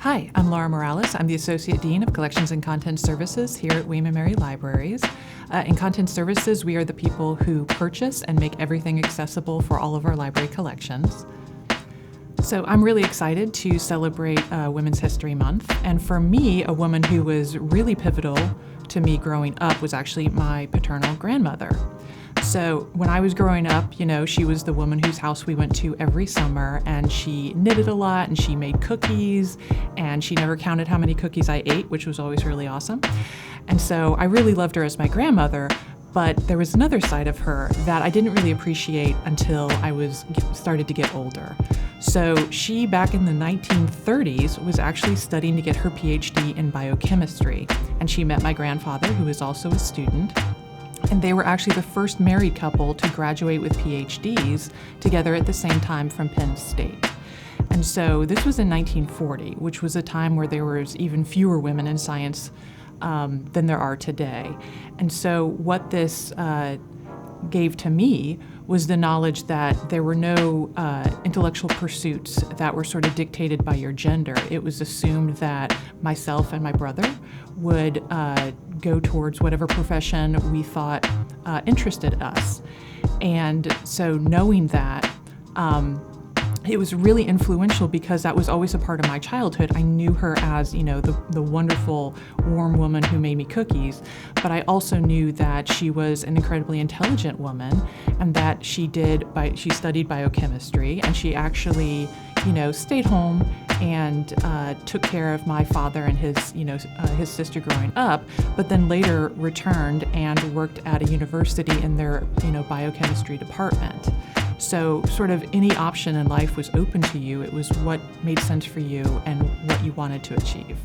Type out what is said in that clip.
Hi, I'm Laura Morales. I'm the Associate Dean of Collections and Content Services here at William & Mary Libraries. In Content Services, we are the people who purchase and make everything accessible for all of our library collections. So I'm really excited to celebrate Women's History Month. And for me, a woman who was really pivotal to me growing up was actually my paternal grandmother. So when I was growing up, she was the woman whose house we went to every summer, and she knitted a lot and she made cookies, and she never counted how many cookies I ate, which was always really awesome. And so I really loved her as my grandmother, but there was another side of her that I didn't really appreciate until I started to get older. So she, back in the 1930s, was actually studying to get her PhD in biochemistry, and she met my grandfather, who was also a student. And they were actually the first married couple to graduate with PhDs together at the same time from Penn State. And so this was in 1940, which was a time where there was even fewer women in science than there are today. And so what this gave to me was the knowledge that there were no intellectual pursuits that were sort of dictated by your gender. It was assumed that myself and my brother would go towards whatever profession we thought interested us. And so knowing that, it was really influential because that was always a part of my childhood. I knew her as, the wonderful, warm woman who made me cookies, but I also knew that she was an incredibly intelligent woman, and that she studied biochemistry, and she actually, stayed home and took care of my father and his sister growing up, but then later returned and worked at a university in their, biochemistry department. So sort of any option in life was open to you. It was what made sense for you and what you wanted to achieve.